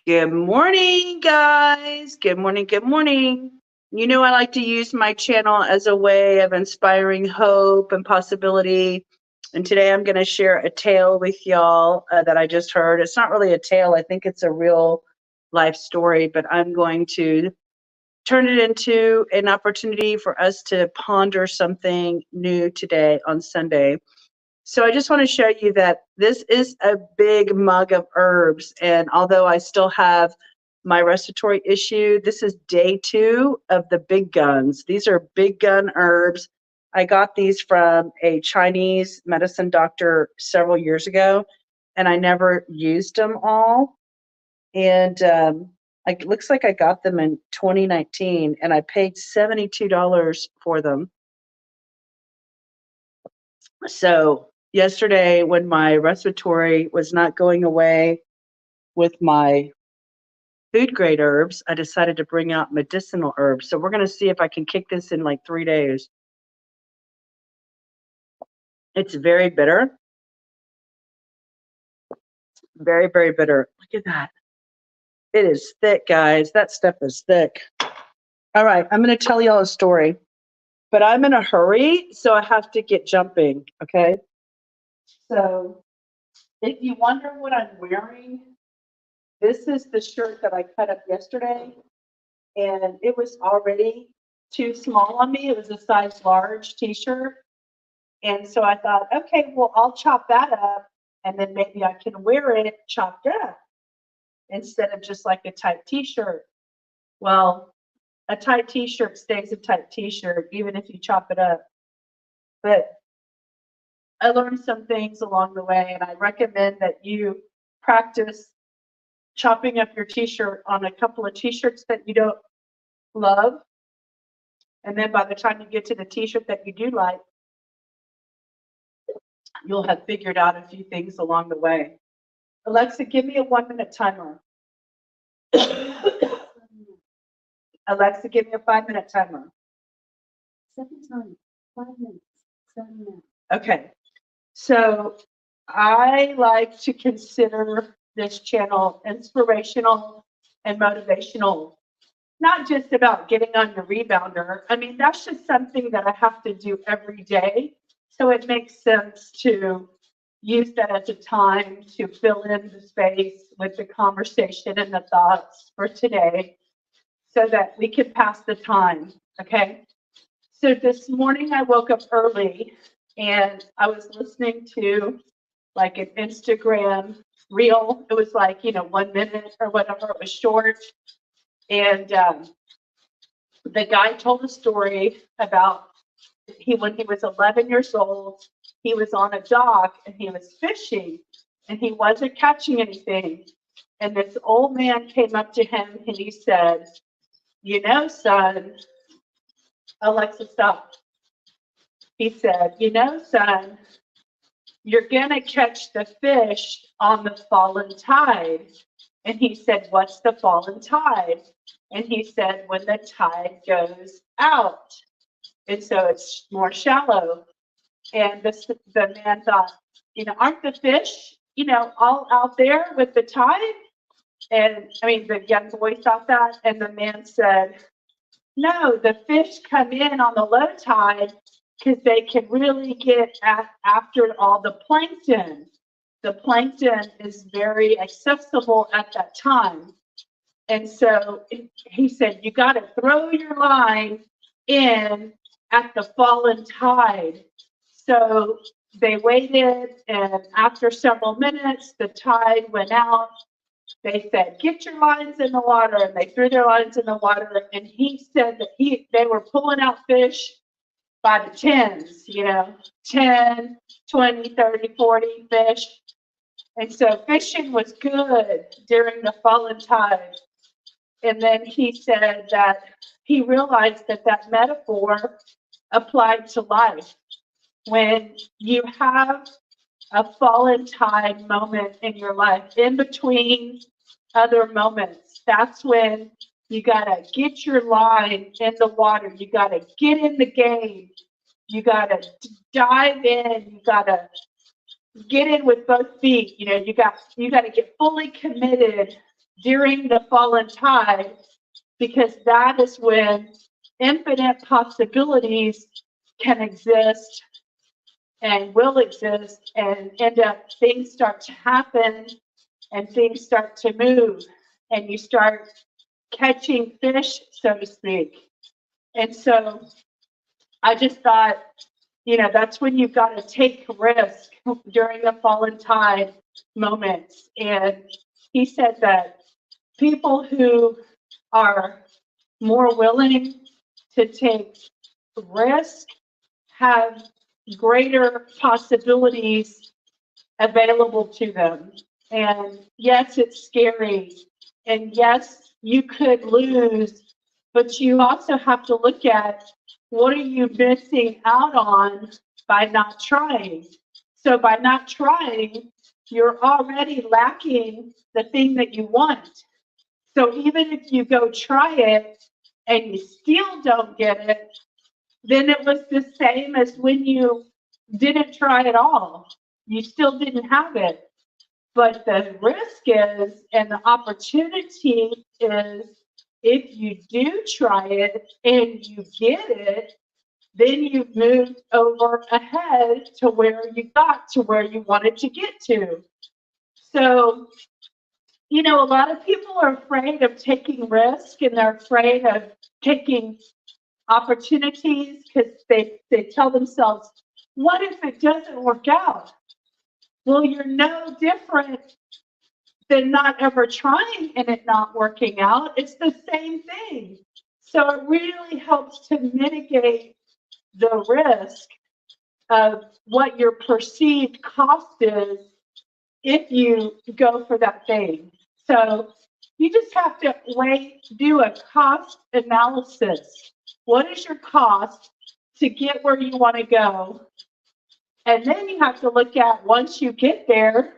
Good morning, guys. Good morning. Good morning. You know, I like to use my channel as a way of inspiring hope and possibility. And today I'm going to share a tale with y'all that I just heard. It's not really a tale, I think it's a real life story, but I'm going to turn it into an opportunity for us to ponder something new today on Sunday. So I just want to show you that this is a big mug of herbs. And although I still have my respiratory issue, this is day 2 of the big guns. These are big gun herbs. I got these from a Chinese medicine doctor several years ago, and I never used them all. And it looks like I got them in 2019, and I paid $72 for them. So yesterday, when my respiratory was not going away with my food grade herbs, I decided to bring out medicinal herbs. So we're going to see if I can kick this in like 3 days. It's very bitter. Very, very bitter. Look at that. It is thick, guys. That stuff is thick. All right, I'm going to tell y'all a story, but I'm in a hurry, so I have to get jumping, okay? So if you wonder what I'm wearing, this is the shirt that I cut up yesterday, and it was already too small on me. It was a size large t-shirt. And so I thought, okay, well, I'll chop that up, and then maybe I can wear it chopped up instead of just like a tight t-shirt. Well, a tight t-shirt stays a tight t-shirt, even if you chop it up. But I learned some things along the way, and I recommend that you practice chopping up your t-shirt on a couple of t-shirts that you don't love. And then by the time you get to the t-shirt that you do like, you'll have figured out a few things along the way. Alexa, give me a 1-minute timer. Alexa, give me a 5-minute timer. 7 times, 5 minutes, 7 minutes. Okay, so I like to consider this channel inspirational and motivational, not just about getting on your rebounder. I mean, that's just something that I have to do every day. So it makes sense to use that as a time to fill in the space with the conversation and the thoughts for today so that we can pass the time, okay? So this morning I woke up early and I was listening to like an Instagram reel. It was like, 1 minute or whatever, it was short. And the guy told a story about when he was 11 years old, he was on a dock and he was fishing and he wasn't catching anything. And this old man came up to him and he said, son, Alexa, stop. He said, son, you're going to catch the fish on the fallen tide. And he said, what's the fallen tide? And he said, when the tide goes out. And so it's more shallow. And the man thought, aren't the fish, all out there with the tide? And I mean, the young boy thought that. And the man said, no, the fish come in on the low tide because they can really get after all the plankton. The plankton is very accessible at that time. And so he said, you got to throw your line in at the fallen tide. So they waited, and after several minutes, the tide went out. They said, get your lines in the water, and they threw their lines in the water. And he said that they were pulling out fish by the tens, 10, 20, 30, 40 fish. And so fishing was good during the fallen tide. And then he said that he realized that metaphor applied to life. When you have a fallen tide moment in your life, in between other moments, that's when you got to get your line in the water. You got to get in the game. You got to dive in. You got to get in with both feet. You got to get fully committed during the fallen tide, because that is when infinite possibilities can exist and will exist and end up things start to happen and things start to move and you start catching fish, so to speak. And so I just thought, that's when you've got to take risk during the fallen tide moments. And he said that people who are more willing to take risk have greater possibilities available to them. And yes, it's scary. And yes, you could lose, but you also have to look at what are you missing out on by not trying. So by not trying, you're already lacking the thing that you want. So even if you go try it and you still don't get it, then it was the same as when you didn't try at all. You still didn't have it. But the risk is, and the opportunity is, if you do try it and you get it, then you've moved over ahead to where you got to where you wanted to get to. So, a lot of people are afraid of taking risk and they're afraid of taking opportunities because they tell themselves, what if it doesn't work out? Well, you're no different than not ever trying and it not working out. It's the same thing. So it really helps to mitigate the risk of what your perceived cost is if you go for that thing. So you just have to do a cost analysis. What is your cost to get where you want to go? And then you have to look at, once you get there,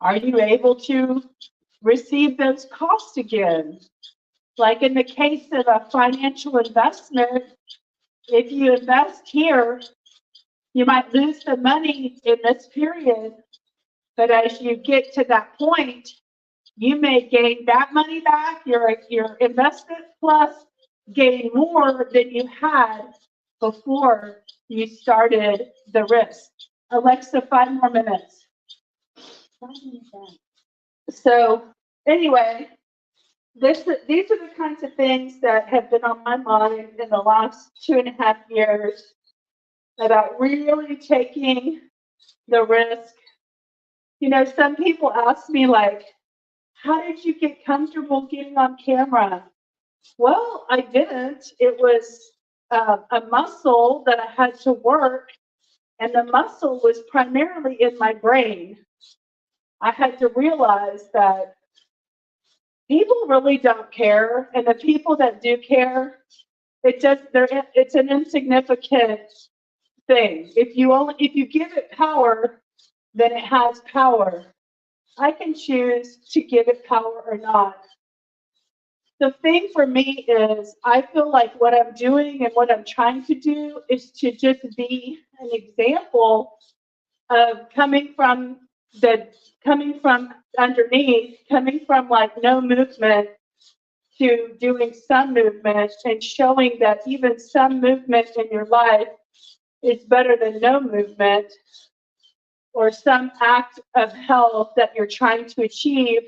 are you able to receive those costs again? Like in the case of a financial investment, if you invest here, you might lose the money in this period, but as you get to that point, you may gain that money back, your investment, plus gain more than you had before you started the risk. Alexa, 5 more minutes. So anyway, these are the kinds of things that have been on my mind in the last 2.5 years about really taking the risk. Some people ask me, like, how did you get comfortable getting on camera? Well, I didn't. It was a muscle that I had to work, and the muscle was primarily in my brain. I had to realize that people really don't care, and the people that do care, it's an insignificant thing. If you give it power, then it has power. I can choose to give it power or not. The thing for me is, I feel like what I'm doing and what I'm trying to do is to just be an example of coming from underneath, coming from like no movement to doing some movement, and showing that even some movement in your life is better than no movement, or some act of health that you're trying to achieve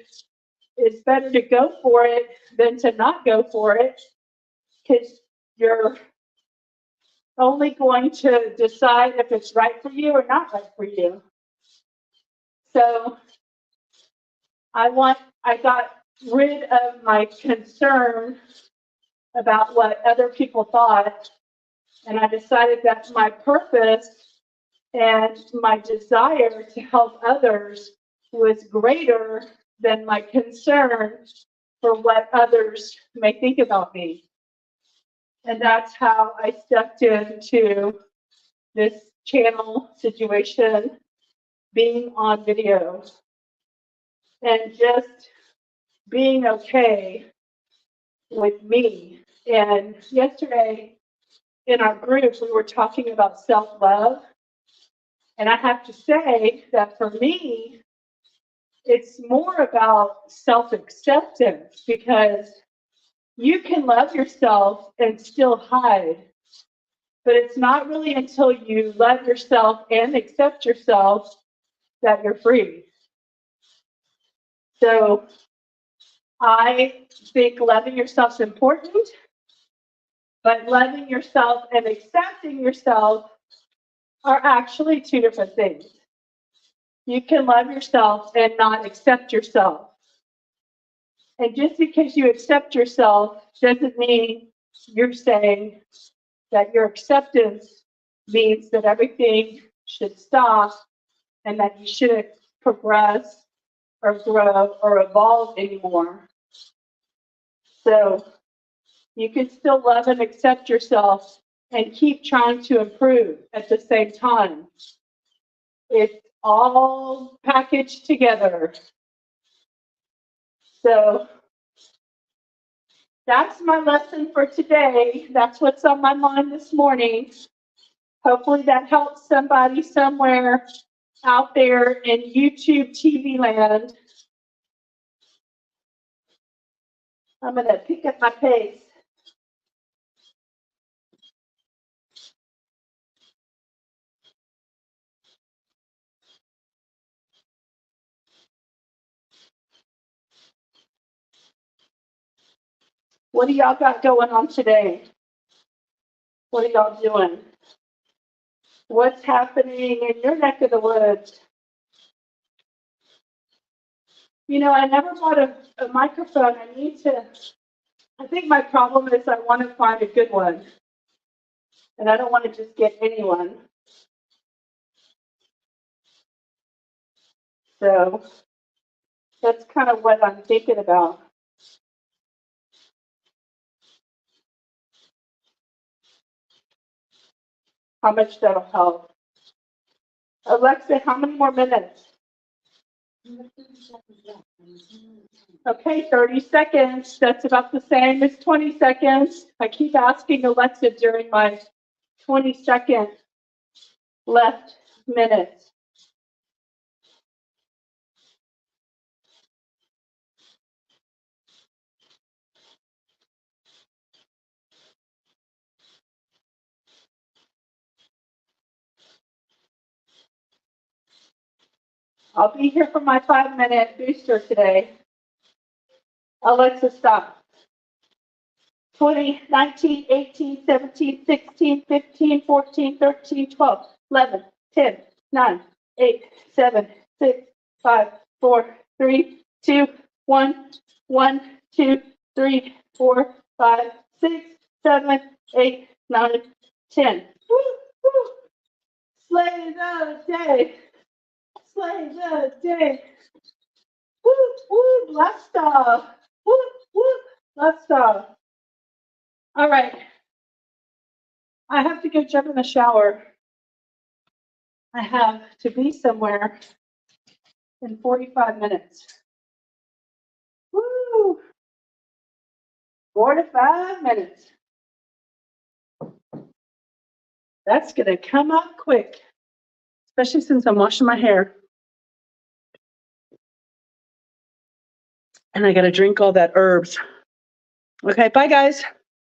is better to go for it than to not go for it, because you're only going to decide if it's right for you or not right for you. So I got rid of my concern about what other people thought, and I decided that my purpose and my desire to help others was greater than my concern for what others may think about me. And that's how I stepped into this channel situation, being on video, and just being okay with me. And yesterday in our group, we were talking about self-love. And I have to say that for me, it's more about self-acceptance, because you can love yourself and still hide, but it's not really until you love yourself and accept yourself that you're free. So I think loving yourself is important, but loving yourself and accepting yourself are actually two different things. You can love yourself and not accept yourself. And just because you accept yourself doesn't mean you're saying that your acceptance means that everything should stop and that you shouldn't progress or grow or evolve anymore. So you can still love and accept yourself and keep trying to improve at the same time. It's all packaged together. So that's my lesson for today. That's what's on my mind this morning. Hopefully that helps somebody somewhere out there in YouTube TV land. I'm going to pick up my pace. What do y'all got going on today? What are y'all doing? What's happening in your neck of the woods? You know, I never bought a microphone. I think my problem is I want to find a good one. And I don't want to just get anyone. So that's kind of what I'm thinking about. How much that'll help. Alexa, how many more minutes? Okay, 30 seconds. That's about the same as 20 seconds. I keep asking Alexa during my 20-second left minutes. I'll be here for my 5-minute booster today. Alexa, stop. 20, 19, 18, 17, 16, 15, 14, 13, 12, 11, 10, 9, 8, 7, 6, 5, 4, 3, 2, 1, 1, 2, 3, 4, 5, 6, 7, 8, 9, 10. Woo, woo. Slay the day. Slay the day. Woo, woo, blast off. Woo, woo, blast off. All right. I have to go jump in the shower. I have to be somewhere in 45 minutes. Woo! 45 minutes. That's going to come up quick, especially since I'm washing my hair. And I got to drink all that herbs. Okay, bye guys.